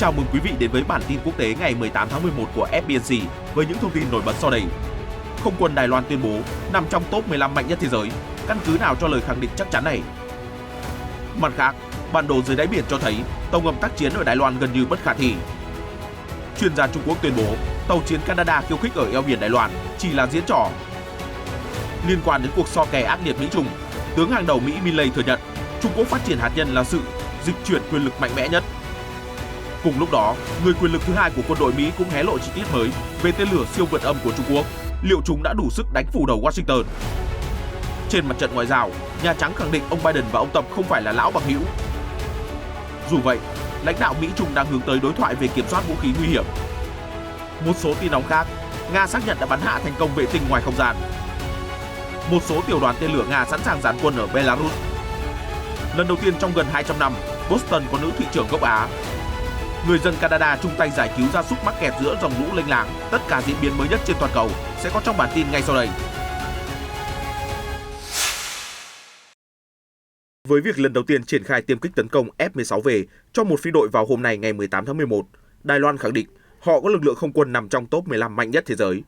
Chào mừng quý vị đến với bản tin quốc tế ngày 18 tháng 11 của FBNC với những thông tin nổi bật sau đây. Không quân Đài Loan tuyên bố nằm trong top 15 mạnh nhất thế giới, căn cứ nào cho lời khẳng định chắc chắn này? Mặt khác, bản đồ dưới đáy biển cho thấy tàu ngầm tác chiến ở Đài Loan gần như bất khả thi. Chuyên gia Trung Quốc tuyên bố tàu chiến Canada khiêu khích ở eo biển Đài Loan chỉ là diễn trò. Liên quan đến cuộc so kè ác liệt Mỹ-Trung, tướng hàng đầu Mỹ Milley thừa nhận Trung Quốc phát triển hạt nhân là sự dịch chuyển quyền lực mạnh mẽ nhất. Cùng lúc đó, người quyền lực thứ hai của quân đội Mỹ cũng hé lộ chi tiết mới về tên lửa siêu vượt âm của Trung Quốc. Liệu chúng đã đủ sức đánh phủ đầu Washington? Trên mặt trận ngoại giao, Nhà Trắng khẳng định ông Biden và ông Tập không phải là lão bằng hữu. Dù vậy, lãnh đạo Mỹ-Trung đang hướng tới đối thoại về kiểm soát vũ khí nguy hiểm. Một số tin nóng khác, Nga xác nhận đã bắn hạ thành công vệ tinh ngoài không gian. Một số tiểu đoàn tên lửa Nga sẵn sàng dàn quân ở Belarus. Lần đầu tiên trong gần 200 năm, Boston có nữ thị trưởng gốc Á. Người dân Canada chung tay giải cứu gia súc mắc kẹt giữa dòng lũ lênh láng. Tất cả diễn biến mới nhất trên toàn cầu sẽ có trong bản tin ngay sau đây. Với việc lần đầu tiên triển khai tiêm kích tấn công F-16V cho một phi đội vào hôm nay ngày 18 tháng 11, Đài Loan khẳng định họ có lực lượng không quân nằm trong top 15 mạnh nhất thế giới.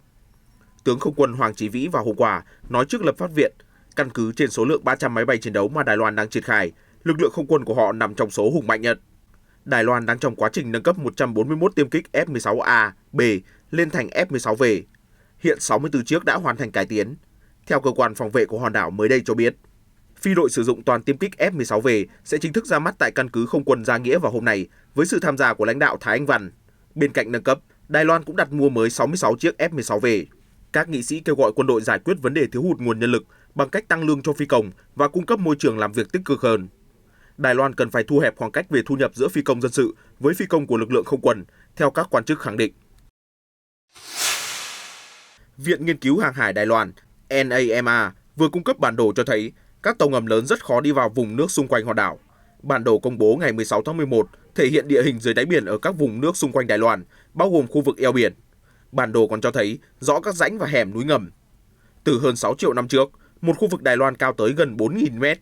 Tướng không quân Hoàng Chí Vĩ vào hôm qua nói trước lập pháp viện, căn cứ trên số lượng 300 máy bay chiến đấu mà Đài Loan đang triển khai, lực lượng không quân của họ nằm trong số hùng mạnh nhất. Đài Loan đang trong quá trình nâng cấp 141 tiêm kích F-16A, B lên thành F-16V. Hiện 64 chiếc đã hoàn thành cải tiến. Theo cơ quan phòng vệ của hòn đảo mới đây cho biết, phi đội sử dụng toàn tiêm kích F-16V sẽ chính thức ra mắt tại căn cứ không quân Gia Nghĩa vào hôm nay với sự tham gia của lãnh đạo Thái Anh Văn. Bên cạnh nâng cấp, Đài Loan cũng đặt mua mới 66 chiếc F-16V. Các nghị sĩ kêu gọi quân đội giải quyết vấn đề thiếu hụt nguồn nhân lực bằng cách tăng lương cho phi công và cung cấp môi trường làm việc tích cực hơn. Đài Loan cần phải thu hẹp khoảng cách về thu nhập giữa phi công dân sự với phi công của lực lượng không quân, theo các quan chức khẳng định. Viện Nghiên cứu Hàng hải Đài Loan NAMA vừa cung cấp bản đồ cho thấy các tàu ngầm lớn rất khó đi vào vùng nước xung quanh hòn đảo. Bản đồ công bố ngày 16 tháng 11 thể hiện địa hình dưới đáy biển ở các vùng nước xung quanh Đài Loan, bao gồm khu vực eo biển. Bản đồ còn cho thấy rõ các rãnh và hẻm núi ngầm. Từ hơn 6 triệu năm trước, một khu vực Đài Loan cao tới gần 4.000 mét.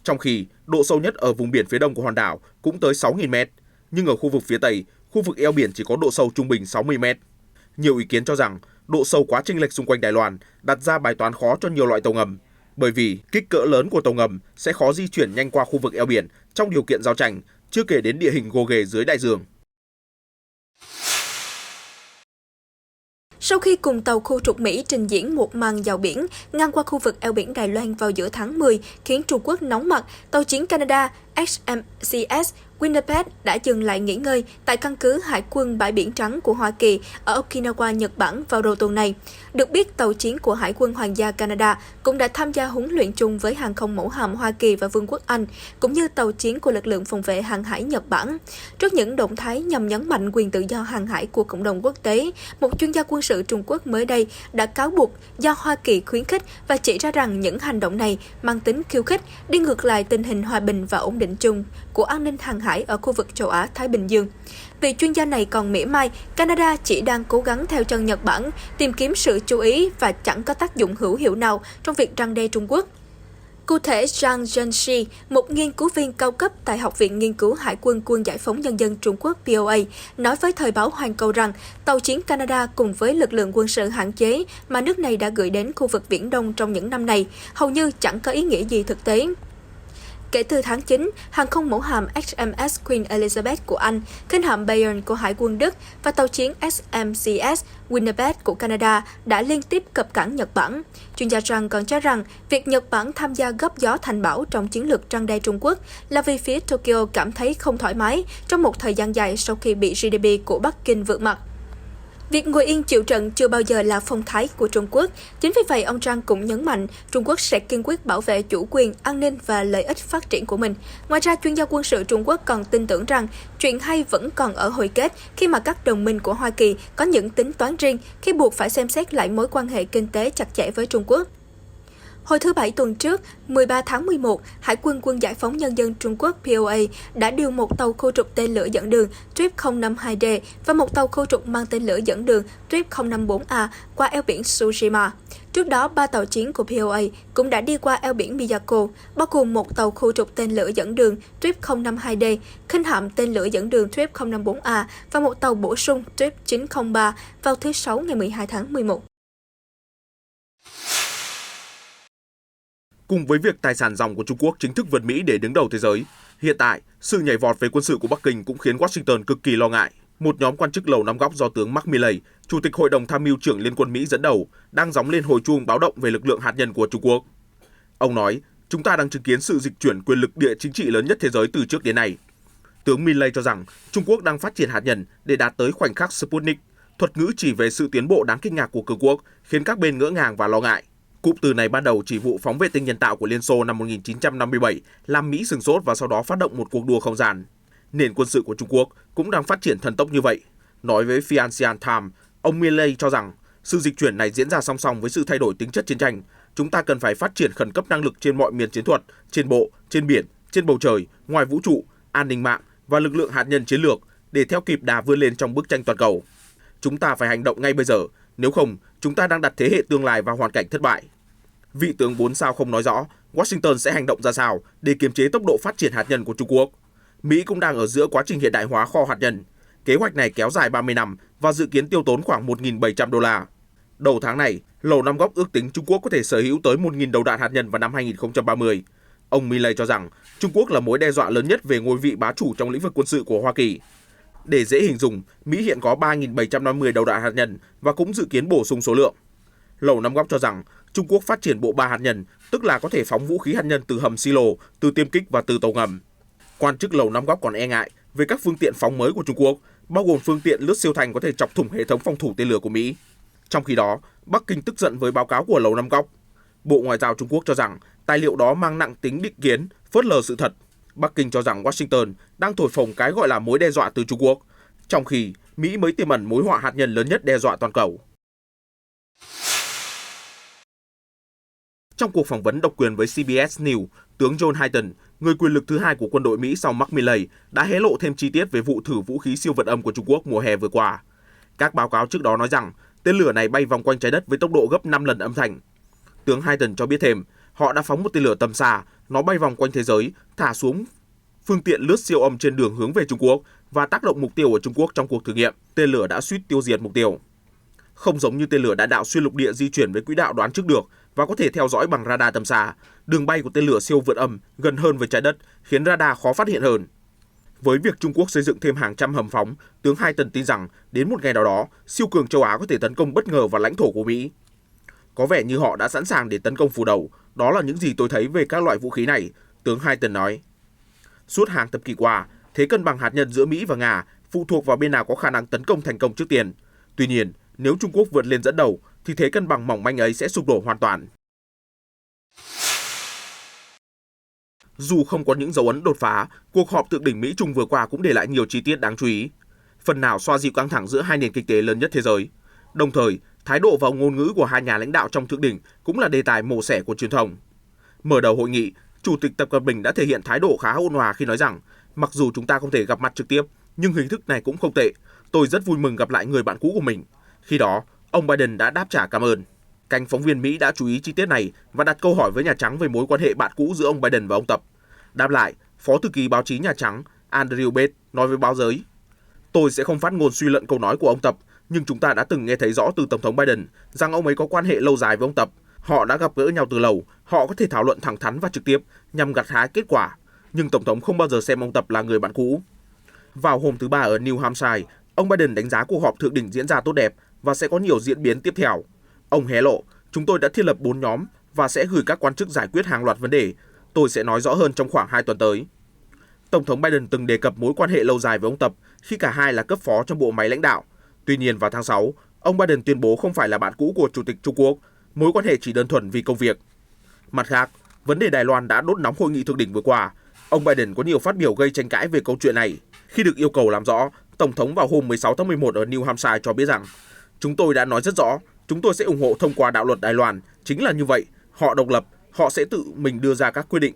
Trong khi độ sâu nhất ở vùng biển phía đông của hòn đảo cũng tới 6.000 mét, nhưng ở khu vực phía tây, khu vực eo biển chỉ có độ sâu trung bình 60 mét. Nhiều ý kiến cho rằng độ sâu quá chênh lệch xung quanh Đài Loan đặt ra bài toán khó cho nhiều loại tàu ngầm, bởi vì kích cỡ lớn của tàu ngầm sẽ khó di chuyển nhanh qua khu vực eo biển trong điều kiện giao tranh, chưa kể đến địa hình gồ ghề dưới đại dương. Sau khi cùng tàu khu trục Mỹ trình diễn một màn dạo biển ngang qua khu vực eo biển Đài Loan vào giữa tháng 10 khiến Trung Quốc nóng mặt, tàu chiến Canada HMCS Winnipeg đã dừng lại nghỉ ngơi tại căn cứ Hải quân Bãi Biển Trắng của Hoa Kỳ ở Okinawa, Nhật Bản vào đầu tuần này. Được biết, tàu chiến của Hải quân Hoàng gia Canada cũng đã tham gia huấn luyện chung với hàng không mẫu hạm Hoa Kỳ và Vương quốc Anh, cũng như tàu chiến của lực lượng phòng vệ hàng hải Nhật Bản. Trước những động thái nhằm nhấn mạnh quyền tự do hàng hải của cộng đồng quốc tế, một chuyên gia quân sự Trung Quốc mới đây đã cáo buộc do Hoa Kỳ khuyến khích và chỉ ra rằng những hành động này mang tính khiêu khích, đi ngược lại tình hình hòa bình và ổn định chung của an ninh hàng hải ở khu vực châu Á-Thái Bình Dương. Vị chuyên gia này còn mỉa mai, Canada chỉ đang cố gắng theo chân Nhật Bản, tìm kiếm sự chú ý và chẳng có tác dụng hữu hiệu nào trong việc răn đe Trung Quốc. Cụ thể, Zhang Zhenxi, một nghiên cứu viên cao cấp tại Học viện Nghiên cứu Hải quân Quân Giải phóng Nhân dân Trung Quốc POA, nói với thời báo Hoàn Cầu rằng tàu chiến Canada cùng với lực lượng quân sự hạn chế mà nước này đã gửi đến khu vực Viễn Đông trong những năm này hầu như chẳng có ý nghĩa gì thực tế. Kể từ tháng 9, hàng không mẫu hạm HMS Queen Elizabeth của Anh, khinh hạm Bayern của Hải quân Đức và tàu chiến SMCS Winnipeg của Canada đã liên tiếp cập cảng Nhật Bản. Chuyên gia Zhang còn cho rằng việc Nhật Bản tham gia góp gió thành bão trong chiến lược răn đe Trung Quốc là vì phía Tokyo cảm thấy không thoải mái trong một thời gian dài sau khi bị GDP của Bắc Kinh vượt mặt. Việc ngồi yên chịu trận chưa bao giờ là phong thái của Trung Quốc. Chính vì vậy, ông Zhang cũng nhấn mạnh Trung Quốc sẽ kiên quyết bảo vệ chủ quyền, an ninh và lợi ích phát triển của mình. Ngoài ra, chuyên gia quân sự Trung Quốc còn tin tưởng rằng chuyện hay vẫn còn ở hồi kết khi mà các đồng minh của Hoa Kỳ có những tính toán riêng khi buộc phải xem xét lại mối quan hệ kinh tế chặt chẽ với Trung Quốc. Hồi thứ Bảy tuần trước, 13 tháng 11, Hải quân Quân Giải phóng Nhân dân Trung Quốc POA đã điều một tàu khu trục tên lửa dẫn đường Trip 052D và một tàu khu trục mang tên lửa dẫn đường Trip 054A qua eo biển Tsushima. Trước đó, 3 tàu chiến của POA cũng đã đi qua eo biển Miyako, bao gồm một tàu khu trục tên lửa dẫn đường TRIP 052D, khinh hạm tên lửa dẫn đường TRIP 054A và một tàu bổ sung TRIP 903 vào thứ Sáu ngày 12 tháng 11. Cùng với việc tài sản ròng của Trung Quốc chính thức vượt Mỹ để đứng đầu thế giới, hiện tại, sự nhảy vọt về quân sự của Bắc Kinh cũng khiến Washington cực kỳ lo ngại. Một nhóm quan chức Lầu Năm Góc do tướng Mark Milley, Chủ tịch Hội đồng Tham mưu trưởng Liên quân Mỹ dẫn đầu, đang gióng lên hồi chuông báo động về lực lượng hạt nhân của Trung Quốc. Ông nói, chúng ta đang chứng kiến sự dịch chuyển quyền lực địa chính trị lớn nhất thế giới từ trước đến nay. Tướng Milley cho rằng Trung Quốc đang phát triển hạt nhân để đạt tới khoảnh khắc Sputnik, thuật ngữ chỉ về sự tiến bộ đáng kinh ngạc của cường quốc, khiến các bên ngỡ ngàng và lo ngại. Cụm từ này ban đầu chỉ vụ phóng vệ tinh nhân tạo của Liên Xô năm 1957 làm Mỹ sửng sốt và sau đó phát động một cuộc đua không gian. Nền quân sự của Trung Quốc cũng đang phát triển thần tốc như vậy. Nói với Financial Times, ông Milley cho rằng sự dịch chuyển này diễn ra song song với sự thay đổi tính chất chiến tranh. Chúng ta cần phải phát triển khẩn cấp năng lực trên mọi miền chiến thuật, trên bộ, trên biển, trên bầu trời, ngoài vũ trụ, an ninh mạng và lực lượng hạt nhân chiến lược để theo kịp đà vươn lên trong bức tranh toàn cầu. Chúng ta phải hành động ngay bây giờ, nếu không, chúng ta đang đặt thế hệ tương lai vào hoàn cảnh thất bại. Vị tướng 4 sao không nói rõ Washington sẽ hành động ra sao để kiềm chế tốc độ phát triển hạt nhân của Trung Quốc. Mỹ cũng đang ở giữa quá trình hiện đại hóa kho hạt nhân. Kế hoạch này kéo dài 30 năm và dự kiến tiêu tốn khoảng 1.700 đô la. Đầu tháng này, Lầu Năm Góc ước tính Trung Quốc có thể sở hữu tới 1.000 đầu đạn hạt nhân vào năm 2030. Ông Milley cho rằng Trung Quốc là mối đe dọa lớn nhất về ngôi vị bá chủ trong lĩnh vực quân sự của Hoa Kỳ. Để dễ hình dung, Mỹ hiện có 3.750 đầu đạn hạt nhân và cũng dự kiến bổ sung số lượng. Lầu Năm Góc cho rằng Trung Quốc phát triển bộ ba hạt nhân, tức là có thể phóng vũ khí hạt nhân từ hầm silo, từ tiêm kích và từ tàu ngầm. Quan chức Lầu Năm Góc còn e ngại về các phương tiện phóng mới của Trung Quốc, bao gồm phương tiện lướt siêu thanh có thể chọc thủng hệ thống phòng thủ tên lửa của Mỹ. Trong khi đó, Bắc Kinh tức giận với báo cáo của Lầu Năm Góc. Bộ Ngoại giao Trung Quốc cho rằng tài liệu đó mang nặng tính định kiến, phớt lờ sự thật. Bắc Kinh cho rằng Washington đang thổi phồng cái gọi là mối đe dọa từ Trung Quốc, trong khi Mỹ mới tiềm ẩn mối họa hạt nhân lớn nhất đe dọa toàn cầu. Trong cuộc phỏng vấn độc quyền với CBS News, tướng John Hayton, người quyền lực thứ hai của quân đội Mỹ sau Mark Milley, đã hé lộ thêm chi tiết về vụ thử vũ khí siêu vượt âm của Trung Quốc mùa hè vừa qua. Các báo cáo trước đó nói rằng tên lửa này bay vòng quanh trái đất với tốc độ gấp 5 lần âm thanh. Tướng Hayton cho biết thêm, họ đã phóng một tên lửa tầm xa, nó bay vòng quanh thế giới, thả xuống phương tiện lướt siêu âm trên đường hướng về Trung Quốc và tác động mục tiêu ở Trung Quốc trong cuộc thử nghiệm. Tên lửa đã suýt tiêu diệt mục tiêu. Không giống như tên lửa đạn đạo xuyên lục địa di chuyển với quỹ đạo đoán trước được và có thể theo dõi bằng radar tầm xa, đường bay của tên lửa siêu vượt âm gần hơn với trái đất khiến radar khó phát hiện hơn. Với việc Trung Quốc xây dựng thêm hàng trăm hầm phóng, tướng Hayton tin rằng đến một ngày nào đó, siêu cường châu Á có thể tấn công bất ngờ vào lãnh thổ của Mỹ. Có vẻ như họ đã sẵn sàng để tấn công phủ đầu, đó là những gì tôi thấy về các loại vũ khí này, tướng Hayton nói. Suốt hàng thập kỷ qua, thế cân bằng hạt nhân giữa Mỹ và Nga phụ thuộc vào bên nào có khả năng tấn công thành công trước tiên. Tuy nhiên, nếu Trung Quốc vượt lên dẫn đầu, thì thế cân bằng mỏng manh ấy sẽ sụp đổ hoàn toàn. Dù không có những dấu ấn đột phá, cuộc họp thượng đỉnh Mỹ-Trung vừa qua cũng để lại nhiều chi tiết đáng chú ý. Phần nào xoa dịu căng thẳng giữa hai nền kinh tế lớn nhất thế giới. Đồng thời, thái độ và ngôn ngữ của hai nhà lãnh đạo trong thượng đỉnh cũng là đề tài mổ xẻ của truyền thông. Mở đầu hội nghị, Chủ tịch Tập Cận Bình đã thể hiện thái độ khá ôn hòa khi nói rằng, mặc dù chúng ta không thể gặp mặt trực tiếp, nhưng hình thức này cũng không tệ. Tôi rất vui mừng gặp lại người bạn cũ của mình. Khi đó, ông Biden đã đáp trả cảm ơn. Cánh phóng viên Mỹ đã chú ý chi tiết này và đặt câu hỏi với Nhà Trắng về mối quan hệ bạn cũ giữa ông Biden và ông Tập. Đáp lại, Phó Thư ký Báo chí Nhà Trắng Andrew Bates nói với báo giới, tôi sẽ không phát ngôn suy luận câu nói của ông Tập, nhưng chúng ta đã từng nghe thấy rõ từ Tổng thống Biden rằng ông ấy có quan hệ lâu dài với ông Tập. Họ đã gặp gỡ nhau từ lâu, họ có thể thảo luận thẳng thắn và trực tiếp nhằm gặt hái kết quả, nhưng Tổng thống không bao giờ xem ông Tập là người bạn cũ. Vào hôm thứ Ba ở New Hampshire, ông Biden đánh giá cuộc họp thượng đỉnh diễn ra tốt đẹp và sẽ có nhiều diễn biến tiếp theo. Ông hé lộ, chúng tôi đã thiết lập 4 nhóm và sẽ gửi các quan chức giải quyết hàng loạt vấn đề. Tôi sẽ nói rõ hơn trong khoảng 2 tuần tới. Tổng thống Biden từng đề cập mối quan hệ lâu dài với ông Tập khi cả hai là cấp phó trong bộ máy lãnh đạo. Tuy nhiên vào tháng 6, ông Biden tuyên bố không phải là bạn cũ của Chủ tịch Trung Quốc, mối quan hệ chỉ đơn thuần vì công việc. Mặt khác, vấn đề Đài Loan đã đốt nóng hội nghị thượng đỉnh vừa qua. Ông Biden có nhiều phát biểu gây tranh cãi về câu chuyện này. Khi được yêu cầu làm rõ, Tổng thống vào hôm 16 tháng 11 ở New Hampshire cho biết rằng, chúng tôi đã nói rất rõ, chúng tôi sẽ ủng hộ thông qua đạo luật Đài Loan. Chính là như vậy, họ độc lập, họ sẽ tự mình đưa ra các quyết định.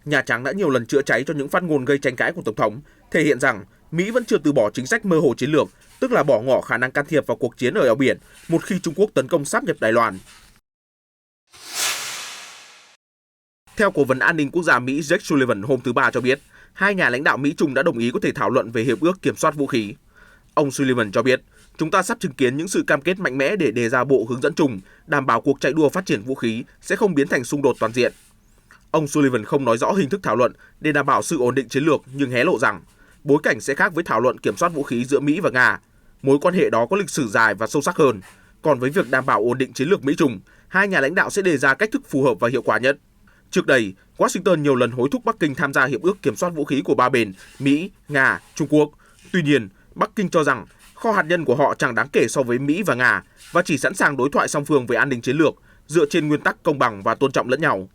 Nhà Trắng đã nhiều lần chữa cháy cho những phát ngôn gây tranh cãi của Tổng thống, thể hiện rằng Mỹ vẫn chưa từ bỏ chính sách mơ hồ chiến lược, tức là bỏ ngỏ khả năng can thiệp vào cuộc chiến ở eo biển một khi Trung Quốc tấn công sáp nhập Đài Loan. Theo Cố vấn An ninh Quốc gia Mỹ Jake Sullivan hôm thứ Ba cho biết, hai nhà lãnh đạo Mỹ-Trung đã đồng ý có thể thảo luận về hiệp ước kiểm soát vũ khí. Ông Sullivan cho biết, chúng ta sắp chứng kiến những sự cam kết mạnh mẽ để đề ra bộ hướng dẫn chung, đảm bảo cuộc chạy đua phát triển vũ khí sẽ không biến thành xung đột toàn diện. Ông Sullivan không nói rõ hình thức thảo luận để đảm bảo sự ổn định chiến lược, nhưng hé lộ rằng bối cảnh sẽ khác với thảo luận kiểm soát vũ khí giữa Mỹ và Nga. Mối quan hệ đó có lịch sử dài và sâu sắc hơn. Còn với việc đảm bảo ổn định chiến lược Mỹ-Trung, hai nhà lãnh đạo sẽ đề ra cách thức phù hợp và hiệu quả nhất. Trước đây, Washington nhiều lần hối thúc Bắc Kinh tham gia hiệp ước kiểm soát vũ khí của ba bên Mỹ, Nga, Trung Quốc. Tuy nhiên, Bắc Kinh cho rằng kho hạt nhân của họ chẳng đáng kể so với Mỹ và Nga và chỉ sẵn sàng đối thoại song phương về an ninh chiến lược dựa trên nguyên tắc công bằng và tôn trọng lẫn nhau.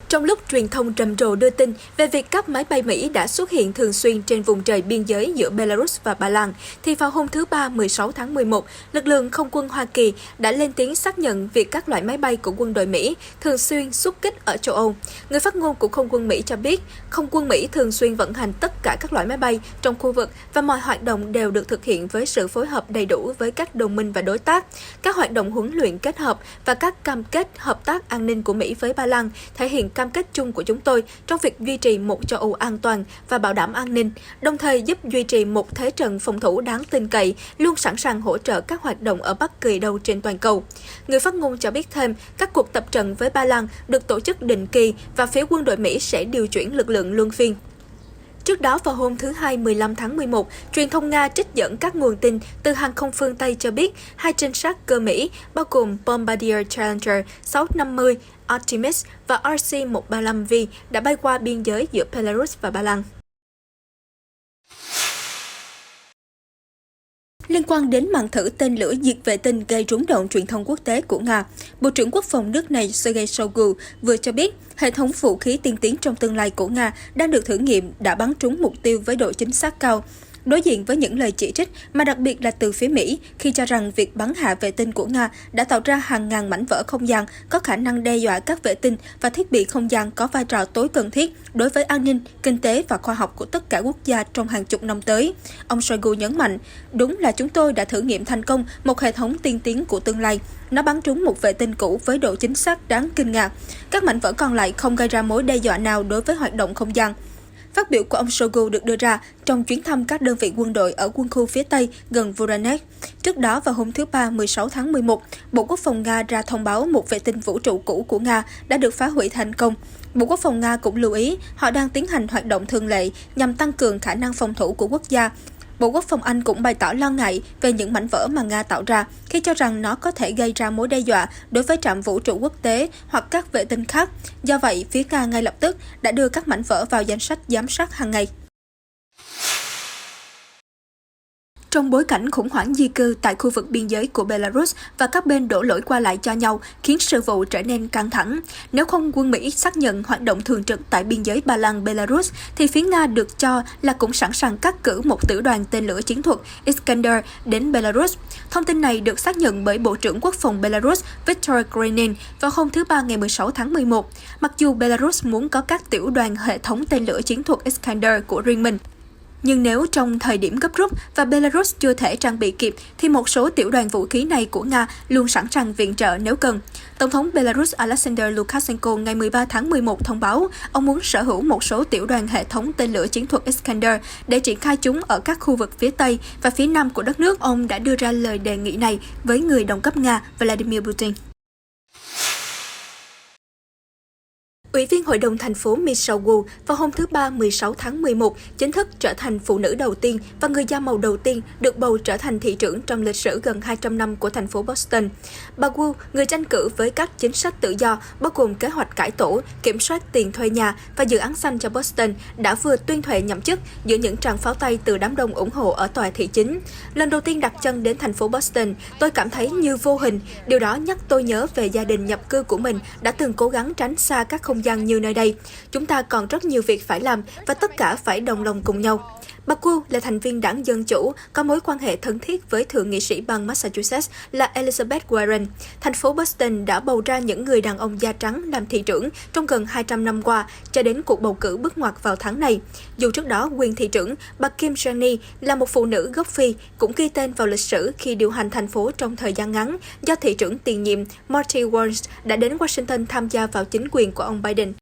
Trong lúc truyền thông trầm trồ đưa tin về việc các máy bay Mỹ đã xuất hiện thường xuyên trên vùng trời biên giới giữa Belarus và Ba Lan, thì vào hôm thứ Ba 16 tháng 11, lực lượng không quân Hoa Kỳ đã lên tiếng xác nhận việc các loại máy bay của quân đội Mỹ thường xuyên xuất kích ở châu Âu. Người phát ngôn của không quân Mỹ cho biết, không quân Mỹ thường xuyên vận hành tất cả các loại máy bay trong khu vực và mọi hoạt động đều được thực hiện với sự phối hợp đầy đủ với các đồng minh và đối tác. Các hoạt động huấn luyện kết hợp và các cam kết hợp tác an ninh của Mỹ với Ba Lan thể hiện cam kết chung của chúng tôi trong việc duy trì một châu Âu an toàn và bảo đảm an ninh, đồng thời giúp duy trì một thế trận phòng thủ đáng tin cậy, luôn sẵn sàng hỗ trợ các hoạt động ở bất kỳ đâu trên toàn cầu. Người phát ngôn cho biết thêm, các cuộc tập trận với Ba Lan được tổ chức định kỳ và phía quân đội Mỹ sẽ điều chuyển lực lượng luân phiên. Trước đó, vào hôm thứ Hai 15 tháng 11, truyền thông Nga trích dẫn các nguồn tin từ hàng không phương Tây cho biết hai trinh sát cơ Mỹ, bao gồm Bombardier Challenger 650, Artemis và RC-135V đã bay qua biên giới giữa Belarus và Ba Lan. Liên quan đến màn thử tên lửa diệt vệ tinh gây rúng động truyền thông quốc tế của Nga, Bộ trưởng Quốc phòng nước này Sergei Shoigu vừa cho biết hệ thống vũ khí tiên tiến trong tương lai của Nga đang được thử nghiệm đã bắn trúng mục tiêu với độ chính xác cao. Đối diện với những lời chỉ trích, mà đặc biệt là từ phía Mỹ, khi cho rằng việc bắn hạ vệ tinh của Nga đã tạo ra hàng ngàn mảnh vỡ không gian có khả năng đe dọa các vệ tinh và thiết bị không gian có vai trò tối cần thiết đối với an ninh, kinh tế và khoa học của tất cả quốc gia trong hàng chục năm tới. Ông Shoigu nhấn mạnh, đúng là chúng tôi đã thử nghiệm thành công một hệ thống tiên tiến của tương lai. Nó bắn trúng một vệ tinh cũ với độ chính xác đáng kinh ngạc. Các mảnh vỡ còn lại không gây ra mối đe dọa nào đối với hoạt động không gian. Phát biểu của ông Shoigu được đưa ra trong chuyến thăm các đơn vị quân đội ở quân khu phía Tây gần Voronezh. Trước đó, vào hôm thứ Ba 16 tháng 11, Bộ Quốc phòng Nga ra thông báo một vệ tinh vũ trụ cũ của Nga đã được phá hủy thành công. Bộ Quốc phòng Nga cũng lưu ý họ đang tiến hành hoạt động thường lệ nhằm tăng cường khả năng phòng thủ của quốc gia. Bộ Quốc phòng Anh cũng bày tỏ lo ngại về những mảnh vỡ mà Nga tạo ra khi cho rằng nó có thể gây ra mối đe dọa đối với trạm vũ trụ quốc tế hoặc các vệ tinh khác. Do vậy, phía Nga ngay lập tức đã đưa các mảnh vỡ vào danh sách giám sát hàng ngày. Trong bối cảnh khủng hoảng di cư tại khu vực biên giới của Belarus và các bên đổ lỗi qua lại cho nhau khiến sự vụ trở nên căng thẳng. Nếu không quân Mỹ xác nhận hoạt động thường trực tại biên giới Ba Lan-Belarus, thì phía Nga được cho là cũng sẵn sàng cắt cử một tiểu đoàn tên lửa chiến thuật Iskander đến Belarus. Thông tin này được xác nhận bởi Bộ trưởng Quốc phòng Belarus Viktor Grenin vào hôm thứ Ba ngày 16 tháng 11. Mặc dù Belarus muốn có các tiểu đoàn hệ thống tên lửa chiến thuật Iskander của riêng mình, nhưng nếu trong thời điểm gấp rút và Belarus chưa thể trang bị kịp, thì một số tiểu đoàn vũ khí này của Nga luôn sẵn sàng viện trợ nếu cần. Tổng thống Belarus Alexander Lukashenko ngày 13 tháng 11 thông báo ông muốn sở hữu một số tiểu đoàn hệ thống tên lửa chiến thuật Iskander để triển khai chúng ở các khu vực phía Tây và phía Nam của đất nước. Ông đã đưa ra lời đề nghị này với người đồng cấp Nga Vladimir Putin. Ủy viên Hội đồng thành phố Mi Shoigu vào hôm thứ Ba 16 tháng 11 chính thức trở thành phụ nữ đầu tiên và người da màu đầu tiên được bầu trở thành thị trưởng trong lịch sử gần 200 năm của thành phố Boston. Bà Wu, người tranh cử với các chính sách tự do bao gồm kế hoạch cải tổ, kiểm soát tiền thuê nhà và dự án xanh cho Boston, đã vừa tuyên thệ nhậm chức giữa những tràng pháo tay từ đám đông ủng hộ ở tòa thị chính. Lần đầu tiên đặt chân đến thành phố Boston, tôi cảm thấy như vô hình. Điều đó nhắc tôi nhớ về gia đình nhập cư của mình đã từng cố gắng tránh xa các không gian như nơi đây. Chúng ta còn rất nhiều việc phải làm và tất cả phải đồng lòng cùng nhau. Bà Wu là thành viên đảng Dân Chủ, có mối quan hệ thân thiết với thượng nghị sĩ bang Massachusetts là Elizabeth Warren. Thành phố Boston đã bầu ra những người đàn ông da trắng làm thị trưởng trong gần 200 năm qua, cho đến cuộc bầu cử bước ngoặt vào tháng này. Dù trước đó, quyền thị trưởng, bà Kim Jong-un là một phụ nữ gốc Phi, cũng ghi tên vào lịch sử khi điều hành thành phố trong thời gian ngắn, do thị trưởng tiền nhiệm Marty Walsh đã đến Washington tham gia vào chính quyền của ông Biden.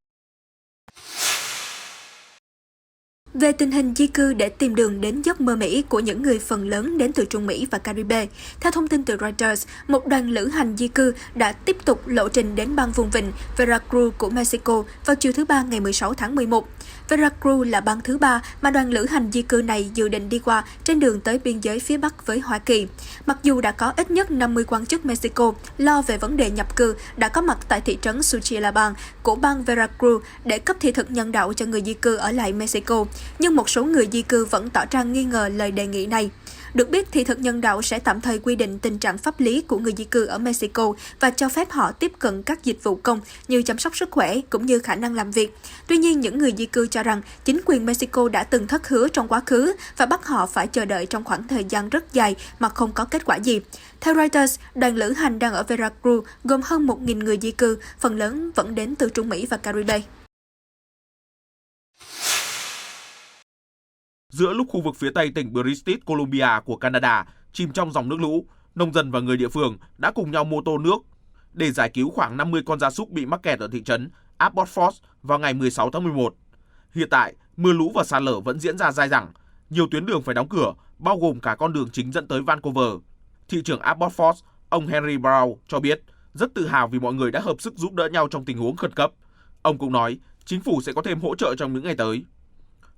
Về tình hình di cư để tìm đường đến giấc mơ Mỹ của những người phần lớn đến từ Trung Mỹ và Caribe, theo thông tin từ Reuters, một đoàn lữ hành di cư đã tiếp tục lộ trình đến bang vùng vịnh Veracruz của Mexico vào chiều thứ Ba ngày 16 tháng 11. Veracruz là bang thứ ba mà đoàn lữ hành di cư này dự định đi qua trên đường tới biên giới phía Bắc với Hoa Kỳ. Mặc dù đã có ít nhất 50 quan chức Mexico lo về vấn đề nhập cư đã có mặt tại thị trấn Suchilaban của bang Veracruz để cấp thị thực nhân đạo cho người di cư ở lại Mexico, nhưng một số người di cư vẫn tỏ ra nghi ngờ lời đề nghị này. Được biết, thị thực nhân đạo sẽ tạm thời quy định tình trạng pháp lý của người di cư ở Mexico và cho phép họ tiếp cận các dịch vụ công như chăm sóc sức khỏe cũng như khả năng làm việc. Tuy nhiên, những người di cư cho rằng chính quyền Mexico đã từng thất hứa trong quá khứ và bắt họ phải chờ đợi trong khoảng thời gian rất dài mà không có kết quả gì. Theo Reuters, đoàn lữ hành đang ở Veracruz gồm hơn 1.000 người di cư, phần lớn vẫn đến từ Trung Mỹ và Caribe. Giữa lúc khu vực phía tây tỉnh British Columbia của Canada chìm trong dòng nước lũ, nông dân và người địa phương đã cùng nhau mô tô nước để giải cứu khoảng 50 con gia súc bị mắc kẹt ở thị trấn Abbotsford vào ngày 16 tháng 11. Hiện tại, mưa lũ và sạt lở vẫn diễn ra dai dẳng, nhiều tuyến đường phải đóng cửa, bao gồm cả con đường chính dẫn tới Vancouver. Thị trưởng Abbotsford, ông Henry Brown cho biết rất tự hào vì mọi người đã hợp sức giúp đỡ nhau trong tình huống khẩn cấp. Ông cũng nói chính phủ sẽ có thêm hỗ trợ trong những ngày tới.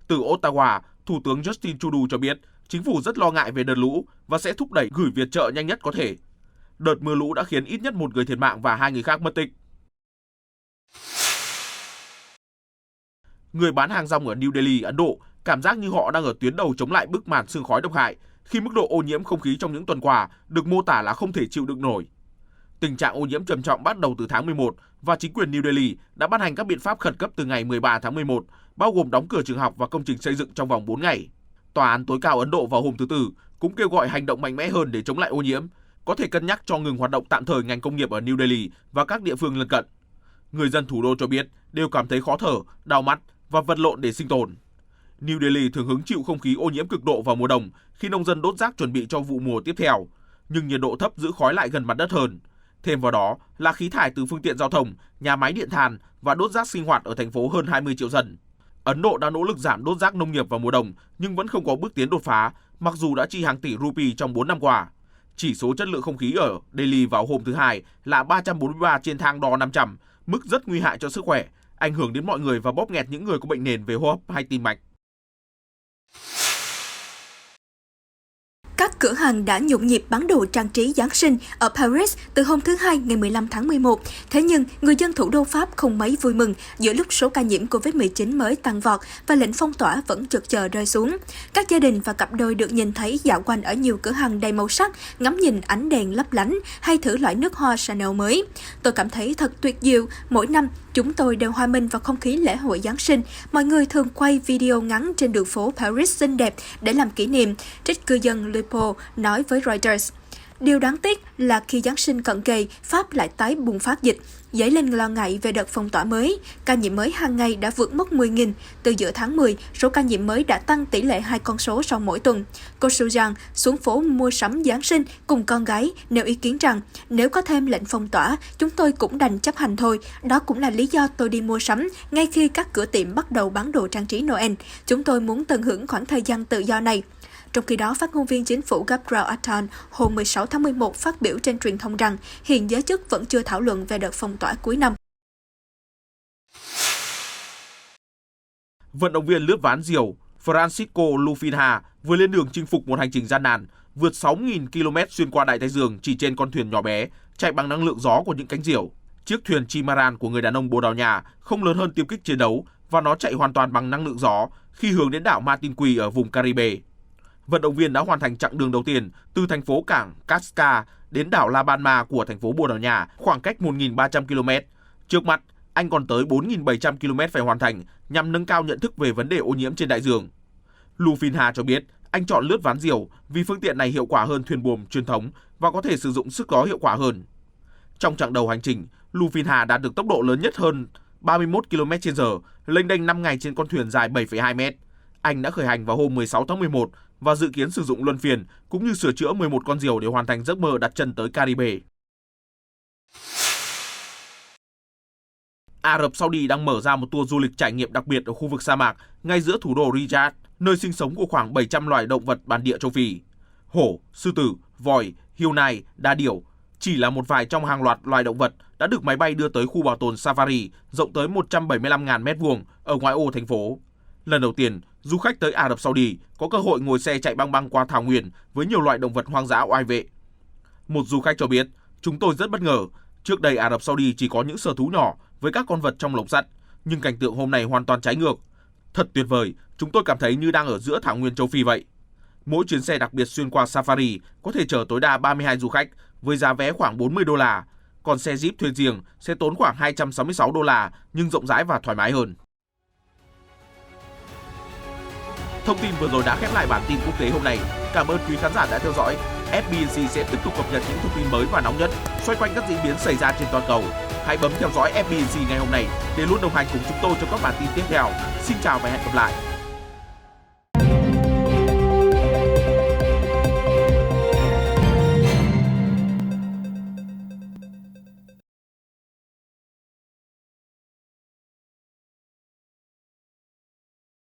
Từ Ottawa, Thủ tướng Justin Trudeau cho biết chính phủ rất lo ngại về đợt lũ và sẽ thúc đẩy gửi viện trợ nhanh nhất có thể. Đợt mưa lũ đã khiến ít nhất một người thiệt mạng và 2 người khác mất tích. Người bán hàng rong ở New Delhi, Ấn Độ cảm giác như họ đang ở tuyến đầu chống lại bức màn sương khói độc hại khi mức độ ô nhiễm không khí trong những tuần qua được mô tả là không thể chịu đựng nổi. Tình trạng ô nhiễm trầm trọng bắt đầu từ tháng 11 và chính quyền New Delhi đã ban hành các biện pháp khẩn cấp từ ngày 13 tháng 11, bao gồm đóng cửa trường học và công trình xây dựng trong vòng 4 ngày. Tòa án tối cao Ấn Độ vào hôm thứ Tư cũng kêu gọi hành động mạnh mẽ hơn để chống lại ô nhiễm, có thể cân nhắc cho ngừng hoạt động tạm thời ngành công nghiệp ở New Delhi và các địa phương lân cận. Người dân thủ đô cho biết đều cảm thấy khó thở, đau mắt và vật lộn để sinh tồn. New Delhi thường hứng chịu không khí ô nhiễm cực độ vào mùa đông khi nông dân đốt rác chuẩn bị cho vụ mùa tiếp theo, nhưng nhiệt độ thấp giữ khói lại gần mặt đất hơn. Thêm vào đó là khí thải từ phương tiện giao thông, nhà máy điện than và đốt rác sinh hoạt ở thành phố hơn 20 triệu dân. Ấn Độ đã nỗ lực giảm đốt rác nông nghiệp vào mùa đông nhưng vẫn không có bước tiến đột phá, mặc dù đã chi hàng tỷ rupee trong 4 năm qua. Chỉ số chất lượng không khí ở Delhi vào hôm thứ Hai là 343 trên thang đo 500, mức rất nguy hại cho sức khỏe, ảnh hưởng đến mọi người và bóp nghẹt những người có bệnh nền về hô hấp hay tim mạch. Các cửa hàng đã nhộn nhịp bán đồ trang trí Giáng sinh ở Paris từ hôm thứ Hai ngày 15 tháng 11. Thế nhưng, người dân thủ đô Pháp không mấy vui mừng giữa lúc số ca nhiễm COVID-19 mới tăng vọt và lệnh phong tỏa vẫn chực chờ rơi xuống. Các gia đình và cặp đôi được nhìn thấy dạo quanh ở nhiều cửa hàng đầy màu sắc, ngắm nhìn ánh đèn lấp lánh hay thử loại nước hoa Chanel mới. Tôi cảm thấy thật tuyệt diệu. Mỗi năm, chúng tôi đều hòa mình vào không khí lễ hội Giáng sinh. Mọi người thường quay video ngắn trên đường phố Paris xinh đẹp để làm kỷ niệm, trích cư dân Lipo nói với Reuters. Điều đáng tiếc là khi Giáng sinh cận kề, Pháp lại tái bùng phát dịch, dấy lên lo ngại về đợt phong tỏa mới. Ca nhiễm mới hàng ngày đã vượt mốc 10.000. Từ giữa tháng 10, số ca nhiễm mới đã tăng tỷ lệ 2 con số sau mỗi tuần. Cô Suzanne xuống phố mua sắm Giáng sinh cùng con gái, nêu ý kiến rằng nếu có thêm lệnh phong tỏa, chúng tôi cũng đành chấp hành thôi. Đó cũng là lý do tôi đi mua sắm ngay khi các cửa tiệm bắt đầu bán đồ trang trí Noel. Chúng tôi muốn tận hưởng khoảng thời gian tự do này. Trong khi đó, phát ngôn viên chính phủ Gabriel Attal hôm 16 tháng 11 phát biểu trên truyền thông rằng hiện giới chức vẫn chưa thảo luận về đợt phong tỏa cuối năm. Vận động viên lướt ván diều Francisco Lufinha vừa lên đường chinh phục một hành trình gian nan, vượt 6.000 km xuyên qua Đại Tây Dương chỉ trên con thuyền nhỏ bé, chạy bằng năng lượng gió của những cánh diều. Chiếc thuyền Trimaran của người đàn ông Bồ Đào Nha không lớn hơn tiêm kích chiến đấu và nó chạy hoàn toàn bằng năng lượng gió khi hướng đến đảo Martin Quy ở vùng Caribe. Vận động viên đã hoàn thành chặng đường đầu tiên từ thành phố cảng Casca đến đảo La Palma của thành phố Bồ Đào Nha, khoảng cách 1.300 km. Trước mắt, anh còn tới 4.700 km phải hoàn thành nhằm nâng cao nhận thức về vấn đề ô nhiễm trên đại dương. Lufinha cho biết anh chọn lướt ván diều vì phương tiện này hiệu quả hơn thuyền buồm truyền thống và có thể sử dụng sức gió hiệu quả hơn. Trong chặng đầu hành trình, Lufinha đạt được tốc độ lớn nhất hơn 31 km/h, lênh đênh 5 ngày trên con thuyền dài 7,2 mét. Anh đã khởi hành vào hôm 16 tháng 11 và dự kiến sử dụng luân phiên cũng như sửa chữa 11 con diều để hoàn thành giấc mơ đặt chân tới Caribe. Ả Rập Saudi đang mở ra một tour du lịch trải nghiệm đặc biệt ở khu vực sa mạc ngay giữa thủ đô Riyadh, nơi sinh sống của khoảng 700 loài động vật bản địa châu Phi. Hổ, sư tử, voi, hươu nai, đa điểu chỉ là một vài trong hàng loạt loài động vật đã được máy bay đưa tới khu bảo tồn Safari rộng tới 175.000 m² ở ngoại ô thành phố. Lần đầu tiên, du khách tới Ả Rập Saudi có cơ hội ngồi xe chạy băng băng qua thảo nguyên với nhiều loại động vật hoang dã oai vệ. Một du khách cho biết, chúng tôi rất bất ngờ. Trước đây Ả Rập Saudi chỉ có những sở thú nhỏ với các con vật trong lồng sắt, nhưng cảnh tượng hôm nay hoàn toàn trái ngược. Thật tuyệt vời, chúng tôi cảm thấy như đang ở giữa thảo nguyên châu Phi vậy. Mỗi chuyến xe đặc biệt xuyên qua Safari có thể chở tối đa 32 du khách với giá vé khoảng $40, còn xe Jeep thuê riêng sẽ tốn khoảng $266 nhưng rộng rãi và thoải mái hơn. Thông tin vừa rồi đã khép lại bản tin quốc tế hôm nay. Cảm ơn quý khán giả đã theo dõi. FBNC sẽ tiếp tục cập nhật những thông tin mới và nóng nhất xoay quanh các diễn biến xảy ra trên toàn cầu. Hãy bấm theo dõi FBNC ngày hôm nay để luôn đồng hành cùng chúng tôi trong các bản tin tiếp theo. Xin chào và hẹn gặp lại.